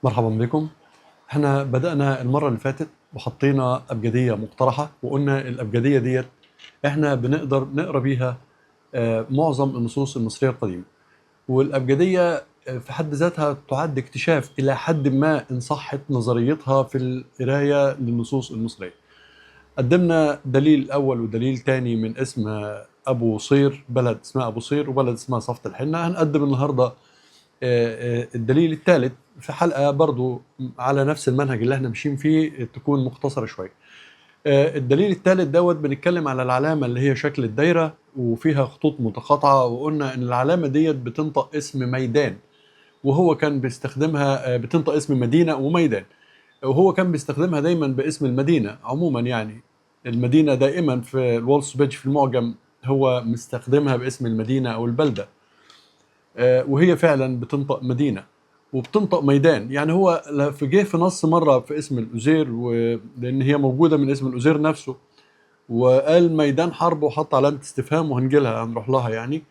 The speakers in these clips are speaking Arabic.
مرحبا بكم. احنا بدأنا المرة اللي فاتت وحطينا أبجدية مقترحة وقلنا الأبجدية ديت احنا بنقدر نقرا بيها معظم النصوص المصرية القديمة. والأبجدية في حد ذاتها تعد اكتشاف إلى حد ما إن صحت نظريتها في القراية للنصوص المصرية. قدمنا دليل أول ودليل تاني من اسم أبو صير، بلد اسمها أبو صير وبلد اسمها صفت الحنة. هنقدم النهاردة الدليل الثالث في حلقة برضو على نفس المنهج اللي احنا ماشيين فيه، تكون مختصرة شوية. الدليل الثالث دوت بنتكلم على العلامة اللي هي شكل الدايرة وفيها خطوط متقاطعة، وقلنا ان العلامة ديت بتنطق اسم ميدان، وهو كان بيستخدمها بتنطق اسم مدينة وميدان، وهو كان بيستخدمها دايما باسم المدينة عموما. يعني المدينة دائما في الولس بيج في المعجم هو مستخدمها باسم المدينة او البلدة، وهي فعلا بتنطق مدينة وبتنطق ميدان. يعني هو في جه في نص مرة في اسم الأزير، لأن هي موجودة من اسم الأزير نفسه، وقال ميدان حرب وحط علامة استفهام، وهنجيلها هنروح لها يعني.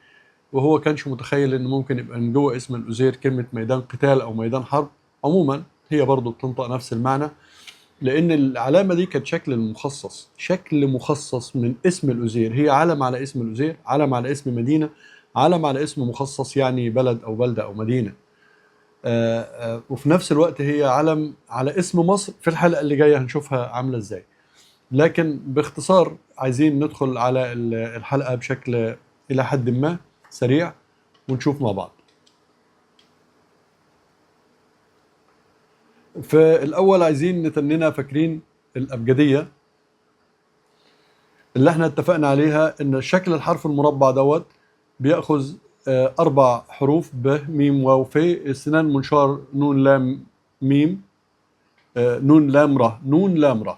وهو كانش متخيل إن ممكن يبقى من جوه اسم الأزير كلمة ميدان قتال أو ميدان حرب. عموما هي برضه بتنطق نفس المعنى، لأن العلامة دي كانت شكل المخصص، شكل مخصص من اسم الأزير. هي علم على اسم الأزير، علم على اسم مدينة، علم على اسم مخصص يعني بلد أو بلدة أو مدينة. وفي نفس الوقت هي علم على اسم مصر. في الحلقة اللي جاية هنشوفها عاملة ازاي، لكن باختصار عايزين ندخل على الحلقة بشكل إلى حد ما سريع ونشوف مع بعض. فالأول عايزين نتننا فاكرين الأبجدية اللي احنا اتفقنا عليها، ان شكل الحرف المربع دوت بيأخذ 4 حروف: ب ميم واو في، السنان منشار نون لام ميم، نون لام ر، نون لام ر،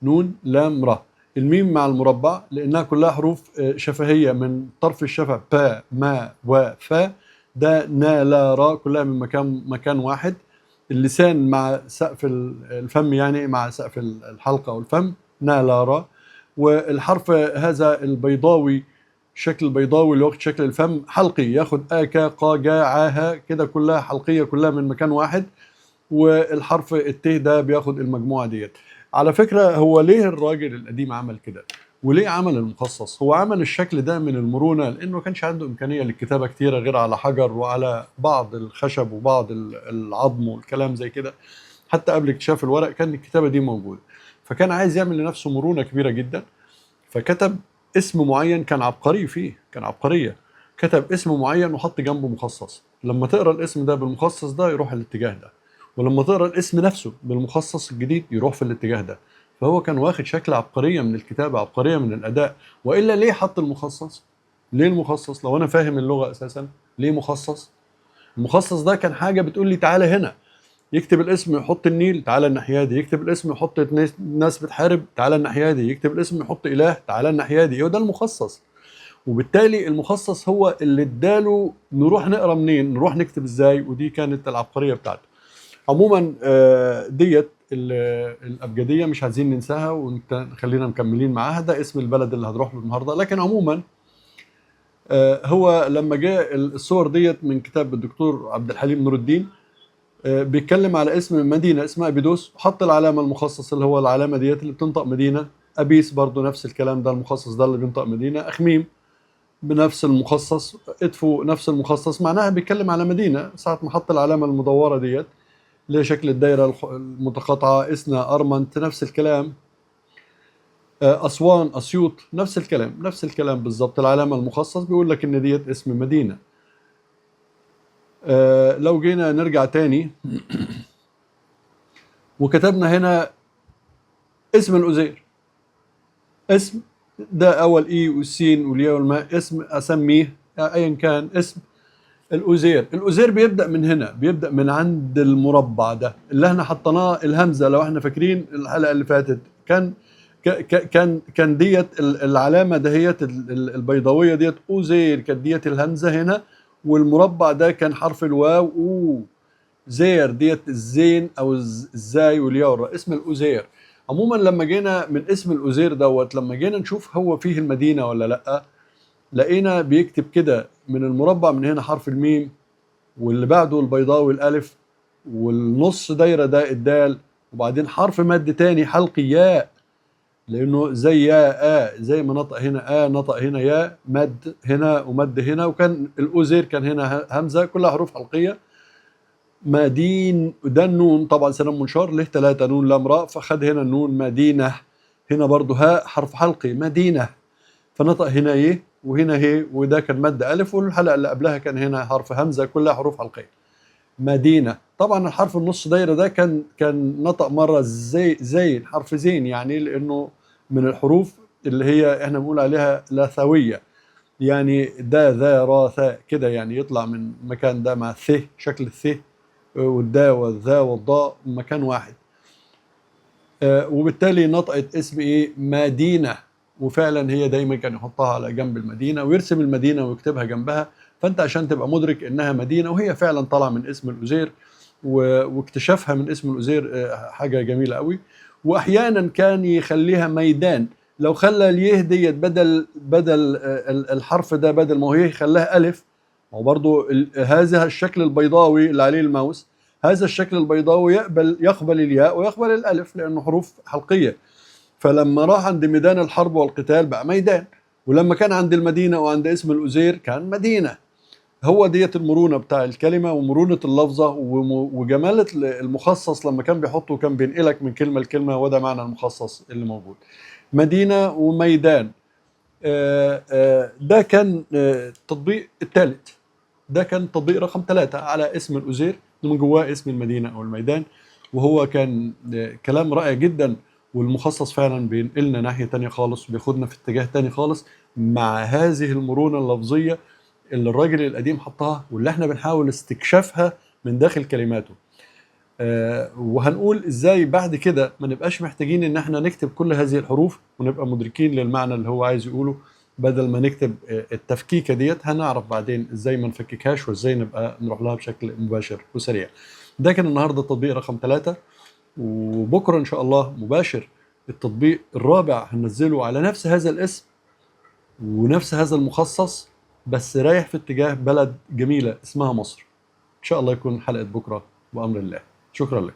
نون لام ر. الميم مع المربع لانها كلها حروف شفهيه من طرف الشفه، با ما وفا. ده نا لا را كلها من مكان واحد. اللسان مع سقف الفم، يعني مع سقف الحلقه والفم، نا لا را. والحرف هذا البيضاوي، شكل البيضاوي اللي واخد شكل الفم حلقي، ياخد آ كا قا جا عاها كده، كلها حلقيه كلها من مكان واحد. والحرف الت ده بياخد المجموعه ديت. على فكره، هو ليه الراجل القديم عمل كده وليه عمل المخصص؟ هو عمل الشكل ده من المرونه لانه ما كانش عنده امكانيه للكتابه كتيره غير على حجر وعلى بعض الخشب وبعض العظم والكلام زي كده. حتى قبل اكتشاف الورق كان الكتابه دي موجوده، فكان عايز يعمل لنفسه مرونه كبيره جدا. فكتب اسم معين، كان عبقري فيه، كان عبقريه. كتب اسم معين وحط جنبه مخصص. لما تقرا الاسم ده بالمخصص ده يروح الاتجاه ده، ولما تقرا الاسم نفسه بالمخصص الجديد يروح في الاتجاه ده. فهو كان واخد شكل عبقريه من الكتابه، عبقريه من الاداء. والا ليه حط المخصص؟ ليه المخصص لو انا فاهم اللغه اساسا؟ ليه مخصص؟ المخصص ده كان حاجه بتقول لي تعالى هنا. يكتب الاسم يحط النيل، تعالى الناحيه دي. يكتب الاسم يحط ناس بتحارب، تعالى الناحيه دي. يكتب الاسم يحط اله، تعالى الناحيه دي. هو ده المخصص. وبالتالي المخصص هو اللي اداله نروح نقرا منين، نروح نكتب ازاي. ودي كانت العبقريه بتاعته. عموما ديت الابجديه مش عايزين ننساها ونخلينا مكملين معاها. ده اسم البلد اللي هنروح له النهارده. لكن عموما هو لما جاء الصور ديت من كتاب الدكتور عبد الحليم نور الدين، بيتكلم على اسم مدينه اسمها ابيدوس، وحط العلامه المخصص اللي هو العلامه ديت اللي بتنطق مدينه. ابيس برضو نفس الكلام، ده المخصص ده اللي بينطق مدينه. اخميم بنفس المخصص. ادفو نفس المخصص، معناها بيتكلم على مدينه. ساعه ما حط العلامه المدوره ديت اللي هي شكل الدايره المتقاطعه، اسنا، ارمنت، نفس الكلام. اسوان، اسيوط، نفس الكلام، نفس الكلام بالظبط. العلامه المخصص بيقول لك ان ديت اسم مدينه. لو جينا نرجع تاني وكتبنا هنا اسم الأزير، اسم ده أول إي والسين والياء والماء، اسم أسميه أيا كان اسم الأزير. الأزير بيبدأ من هنا، بيبدأ من عند المربع ده اللي احنا حطيناه الهمزة. لو احنا فاكرين الحلقة اللي فاتت كان كان ديت العلامة دهيت البيضاوية ديت أزير، كانت ديت الهمزة هنا، والمربع ده كان حرف الواو زير، ديت الزين او الزاي والياء والراء، اسم الازير. عموما لما جينا من اسم الازير دوت، لما جينا نشوف هو فيه المدينه ولا لا، لقينا بيكتب كده من المربع من هنا حرف الميم، واللي بعده البيضاوي الالف، والنص دايرة ده الدال، وبعدين حرف مد تاني حلقي ياء، لأنه زي يا زي ما نطق هنا نطق هنا ياء، مد هنا ومد هنا، وكان الأوزير كان هنا همزة، كلها حروف حلقية. مدين ده النون طبعا سلام منشار له 3 نون لام راء، فخد هنا النون مدينة، هنا برضه هاء حرف حلقي مدينة، فنطق هنا ي وهنا هي، وده كان مد ألف، والحلقة اللي قبلها كان هنا حرف همزة، كلها حروف حلقية. مدينة طبعا الحرف النص دايرة ده كان نطق مرة زين حرف زين، يعني لأنه من الحروف اللي هي احنا بنقول عليها لثوية، يعني دا ذا را ثاء كده، يعني يطلع من مكان ده مع ث، شكل الث والدا والذا والضاء مكان واحد. وبالتالي نطقت اسم ايه مدينة، وفعلا هي دايما كان يحطها على جنب المدينة ويرسم المدينة ويكتبها جنبها، فانت عشان تبقى مدرك انها مدينة، وهي فعلا طالعة من اسم الأزير، واكتشافها من اسم الأزير حاجة جميلة قوي. واحيانا كان يخليها ميدان، لو خلى اليه ديت بدل الحرف ده، بدل ما هو يه خلاها ألف، وبرضه هذا الشكل البيضاوي اللي عليه الماوس، هذا الشكل البيضاوي يقبل الياء ويقبل الألف لأنه حروف حلقية. فلما راح عند ميدان الحرب والقتال بقى ميدان، ولما كان عند المدينة وعند اسم الأزير كان مدينة. هو ديت المرونة بتاع الكلمة ومرونة اللفظة وجمالة المخصص، لما كان بيحطه كان بينقلك من كلمة لكلمة، وده معنى المخصص اللي موجود. مدينة وميدان. ده كان التطبيق الثالث، ده كان تطبيق رقم 3 على اسم الأزير من جواه اسم المدينة أو الميدان، وهو كان كلام رائع جدا، والمخصص فعلا بينقلنا ناحية تانية خالص، وبياخدنا في اتجاه تاني خالص، مع هذه المرونة اللفظية اللي الراجل القديم حطها، واللي احنا بنحاول استكشافها من داخل كلماته. وهنقول ازاي بعد كده ما نبقاش محتاجين ان احنا نكتب كل هذه الحروف، ونبقى مدركين للمعنى اللي هو عايز يقوله، بدل ما نكتب التفكيكة ديت. هنعرف بعدين ازاي ما نفككهاش، وازاي نبقى نروح لها بشكل مباشر وسريع. ده كان النهاردة التطبيق رقم 3، وبكرة ان شاء الله مباشر التطبيق الرابع هننزله على نفس هذا الاسم ونفس هذا المخصص، بس رايح في اتجاه بلد جميلة اسمها مصر. ان شاء الله يكون حلقة بكرة بأمر الله. شكرا لك.